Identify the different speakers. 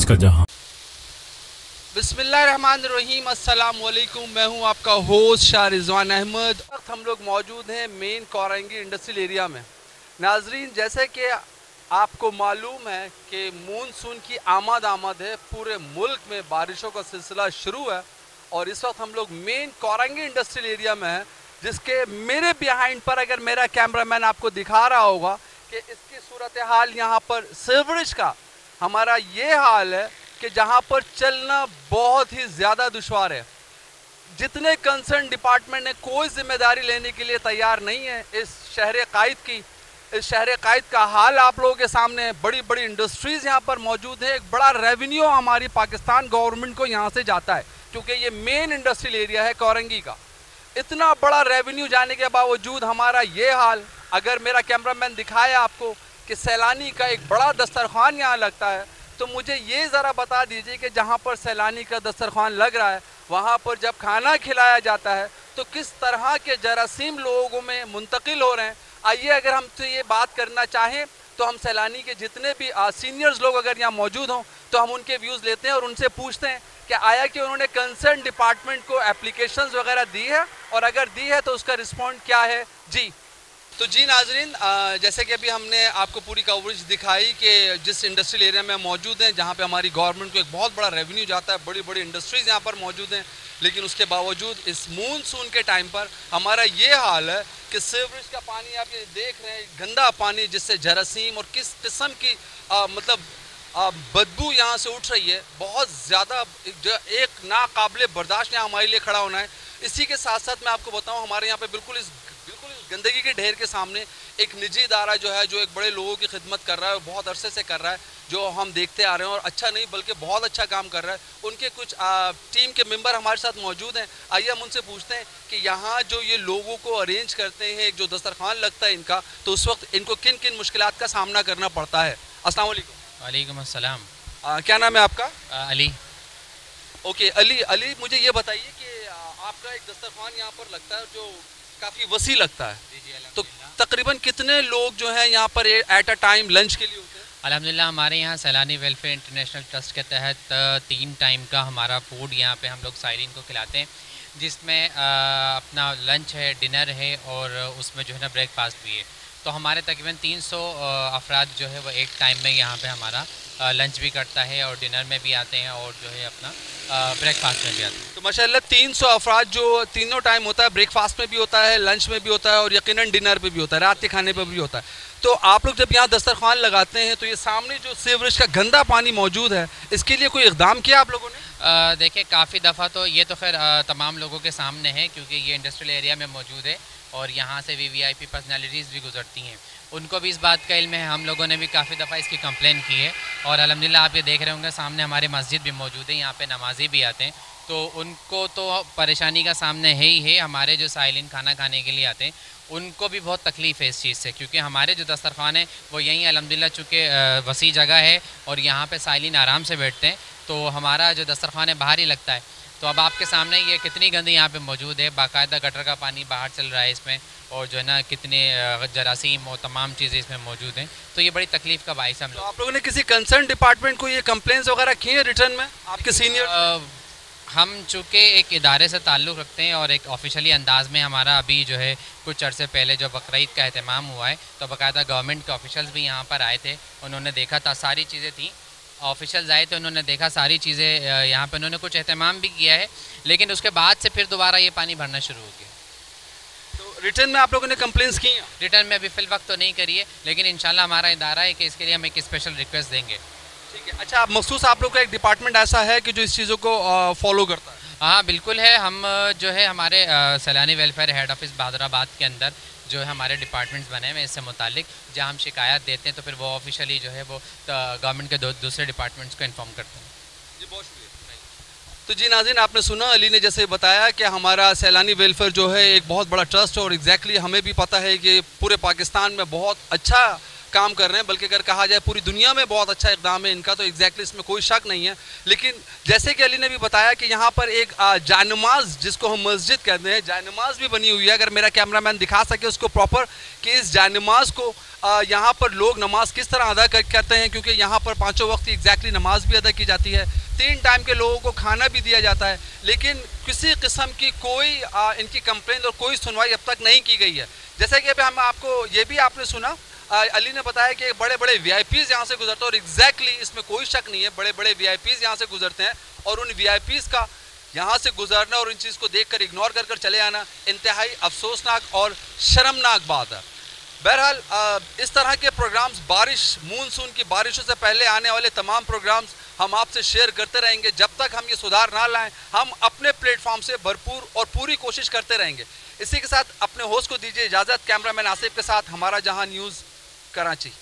Speaker 1: आज का जहां।
Speaker 2: बिस्मिल्लाहिर्रहमानिर्रहीम, अस्सलाम वालेकुम। मैं हूं आपका होस्ट शाह रिजवान अहमद। वक्त हम लोग मौजूद हैं मेन कोरंगी इंडस्ट्रियल एरिया में। नाजरीन, जैसे कि आपको मालूम है कि मानसून की आमद है, पूरे मुल्क में बारिशों का सिलसिला शुरू है और इस वक्त हम लोग मेन कोरंगी इंडस्ट्रियल एरिया में हैं, जिसके मेरे बिहाइंड पर अगर मेरा कैमरामैन आपको दिखा रहा होगा कि इसकी सूरत हाल यहाँ पर सीवरेज का हमारा ये हाल है कि जहाँ पर चलना बहुत ही ज़्यादा दुश्वार है। जितने कंसर्न डिपार्टमेंट ने कोई जिम्मेदारी लेने के लिए तैयार नहीं है इस शहर कायद की। इस शहर कायद का हाल आप लोगों के सामने है। बड़ी बड़ी इंडस्ट्रीज़ यहाँ पर मौजूद है। एक बड़ा रेवेन्यू हमारी पाकिस्तान गवर्नमेंट को यहाँ से जाता है, क्योंकि ये मेन इंडस्ट्रियल एरिया है कोरंगी का। इतना बड़ा रेवेन्यू जाने के बावजूद हमारा ये हाल। अगर मेरा कैमरामैन दिखाए आपको कि सैलानी का एक बड़ा दस्तरखान यहाँ लगता है, तो मुझे ये ज़रा बता दीजिए कि जहाँ पर सैलानी का दस्तरखान लग रहा है, वहाँ पर जब खाना खिलाया जाता है तो किस तरह के जरासीम लोगों में मुंतकिल हो रहे हैं। आइए, अगर हम तो ये बात करना चाहें तो हम सैलानी के जितने भी सीनियर्स लोग अगर यहाँ मौजूद हों तो हम उनके व्यूज़ लेते हैं और उनसे पूछते हैं कि आया कि उन्होंने कंसर्न डिपार्टमेंट को एप्लीकेशंस वगैरह दी है, और अगर दी है तो उसका रिस्पॉन्ड क्या है। जी तो जी नाजरीन, जैसे कि अभी हमने आपको पूरी कवरेज दिखाई कि जिस इंडस्ट्रियल एरिया में मौजूद हैं, जहाँ पे हमारी गवर्नमेंट को एक बहुत बड़ा रेवेन्यू जाता है, बड़ी बड़ी इंडस्ट्रीज़ यहाँ पर मौजूद हैं, लेकिन उसके बावजूद इस मानसून के टाइम पर हमारा ये हाल है कि सीवरेज का पानी आप ये देख रहे हैं, गंदा पानी, जिससे जरासीम और किस किस्म की बदबू यहाँ से उठ रही है। बहुत ज़्यादा एक नाकाबिले बर्दाश्त यहाँ हमारे लिए खड़ा होना है। इसी के साथ साथ मैं आपको बताऊँ, हमारे यहाँ पे बिल्कुल इस गंदगी के ढेर के सामने एक निजी इदारा जो है, जो एक बड़े लोगों की खिदमत कर रहा है, बहुत अरसे से कर रहा है, जो हम देखते आ रहे हैं, और अच्छा नहीं बल्कि बहुत अच्छा काम कर रहा है। उनके कुछ टीम के मेंबर हमारे साथ मौजूद हैं। आइए हम उनसे पूछते हैं कि यहाँ जो ये लोगों को अरेंज करते हैं, जो दस्तरखान लगता है इनका, तो उस वक्त इनको किन किन मुश्किलात का सामना करना पड़ता है। अस्सलाम वालेकुम।
Speaker 3: वालेकुम अस्सलाम।
Speaker 2: क्या नाम है आपका?
Speaker 3: अली।
Speaker 2: ओके अली, मुझे ये बताइए कि आपका एक दस्तरखान यहाँ पर लगता है जो काफ़ी वसी लगता है, तो तकरीबन कितने लोग जो हैं यहाँ पर एट अ टाइम लंच के लिए होते हैं?
Speaker 3: अल्हम्दुलिल्लाह, हमारे यहाँ सैलानी वेलफेयर इंटरनेशनल ट्रस्ट के तहत 3 टाइम का हमारा फूड यहाँ पे हम लोग साइलिन को खिलाते हैं, जिसमें अपना लंच है, डिनर है और उसमें जो है ना ब्रेकफास्ट भी है। तो हमारे तकरीबन 300 अफराद जो है वो एक टाइम में यहाँ पे हमारा लंच भी करता है और डिनर में भी आते हैं और जो है अपना ब्रेकफास्ट में भी आते हैं।
Speaker 2: तो माशाल्लाह 300 अफराद जो तीनों टाइम होता है, ब्रेकफास्ट में भी होता है, लंच में भी होता है और यकीनन डिनर पे भी होता है, रात के खाने पे भी होता है। तो आप लोग जब यहाँ दस्तरखान लगाते हैं तो ये सामने जो सीवरेज का गंदा पानी मौजूद है, इसके लिए कोई इक़दाम किया आप लोगों ने?
Speaker 3: देखिए, काफ़ी दफ़ा तो ये तो खैर तमाम लोगों के सामने है, क्योंकि ये इंडस्ट्रियल एरिया में मौजूद है और यहाँ से वीवीआईपी पर्सनालिटीज़ भी गुजरती हैं, उनको भी इस बात का इल्म है। हम लोगों ने भी काफ़ी दफ़ा इसकी कंप्लेन की है और अल्हम्दुलिल्लाह आप ये देख रहे होंगे सामने हमारी मस्जिद भी मौजूद है, यहाँ पे नमाजी भी आते हैं, तो उनको तो परेशानी का सामने है ही है। हमारे जो साइलिन खाना खाने के लिए आते हैं उनको भी बहुत तकलीफ़ है इस चीज़ से, क्योंकि हमारे जो दस्तरखान है वो यहीं अल्हम्दुलिल्लाह चूँकि वसी जगह है और यहाँ पे साइलिन आराम से बैठते हैं, तो हमारा जो दस्तरखान है बाहर ही लगता है। तो अब आपके सामने ये कितनी गंदी यहाँ पे मौजूद है, बाकायदा गटर का पानी बाहर चल रहा है इसमें, और जो है ना कितने जरासीम और तमाम चीज़ें इसमें मौजूद हैं, तो ये बड़ी तकलीफ़ का बाइस है।
Speaker 2: तो आप लोगों ने किसी कंसर्न डिपार्टमेंट को ये कंप्लेंट्स वगैरह की है रिटर्न में? आपके सीनियर
Speaker 3: हम चूँकि एक इदारे से ताल्लुक़ रखते हैं और एक ऑफिशियली अंदाज़ में हमारा अभी जो है कुछ अरसे पहले जो बकरीद का एहतमाम हुआ है, तो बाकायदा गवर्नमेंट के ऑफिशल्स भी यहाँ पर आए थे, उन्होंने देखा था, सारी चीज़ें थी, ऑफिशल्स आए थे, उन्होंने देखा सारी चीज़ें यहाँ पे, उन्होंने कुछ एहतमाम भी किया है, लेकिन उसके बाद से फिर दोबारा ये पानी भरना शुरू हो गया।
Speaker 2: तो रिटर्न में आप लोगों ने कंप्लेंट्स की हैं?
Speaker 3: रिटर्न में अभी फ़िल वक्त तो नहीं करी है, लेकिन इंशाल्लाह हमारा इदारा है कि इसके लिए हम एक स्पेशल रिक्वेस्ट देंगे।
Speaker 2: ठीक है। अच्छा, मखसूस आप लोग का एक डिपार्टमेंट ऐसा है कि जो इस चीज़ों को फॉलो करता है?
Speaker 3: हाँ बिल्कुल है। हम जो है हमारे सैलानी वेलफेयर हेड ऑफिस बहादुराबाद के अंदर जो है हमारे डिपार्टमेंट्स बने हुए हैं इससे मुतालिक, जहाँ हम शिकायत देते हैं तो फिर वो ऑफिशियली जो है वो गवर्नमेंट के दूसरे डिपार्टमेंट्स को इन्फॉर्म करते हैं।
Speaker 2: जी बहुत शुक्रिया। तो जी नाज़रीन, आपने सुना अली ने जैसे बताया कि हमारा सैलानी वेलफेयर जो है एक बहुत बड़ा ट्रस्ट है और एग्जैक्टली हमें भी पता है कि पूरे पाकिस्तान में बहुत अच्छा काम कर रहे हैं, बल्कि अगर कहा जाए पूरी दुनिया में बहुत अच्छा इक़दाम है इनका, तो एग्जैक्टली इसमें कोई शक नहीं है। लेकिन जैसे कि अली ने भी बताया कि यहाँ पर एक जानमाज जिसको हम मस्जिद कहते हैं, जानमाज भी बनी हुई है। अगर मेरा कैमरामैन दिखा सके उसको प्रॉपर कि इस जानमाज को यहाँ पर लोग नमाज किस तरह अदा करते हैं, क्योंकि यहाँ पर पाँचों वक्त एग्जैक्टली नमाज भी अदा की जाती है, 3 टाइम के लोगों को खाना भी दिया जाता है, लेकिन किसी किस्म की कोई इनकी कंप्लेंट और कोई सुनवाई अब तक नहीं की गई है। जैसे कि अभी हम आपको ये भी आपने सुना, अली ने बताया कि बड़े बड़े वीआईपीज़ यहाँ से गुजरते हैं, और एग्जैक्टली इसमें कोई शक नहीं है, बड़े बड़े वीआईपीज़ यहाँ से गुजरते हैं, और उन वीआईपीज़ का यहाँ से गुजरना और इन चीज़ को देखकर इग्नोर कर चले आना इंतहाई अफसोसनाक और शर्मनाक बात है। बहरहाल इस तरह के प्रोग्राम्स, मानसून की बारिशों से पहले आने वाले तमाम प्रोग्राम्स हम आपसे शेयर करते रहेंगे। जब तक हम ये सुधार ना लाएं, हम अपने प्लेटफॉर्म से भरपूर और पूरी कोशिश करते रहेंगे। इसी के साथ अपने होस्ट को दीजिए इजाज़त। कैमरामैन आसिफ के साथ हमारा जहां न्यूज़, कराची।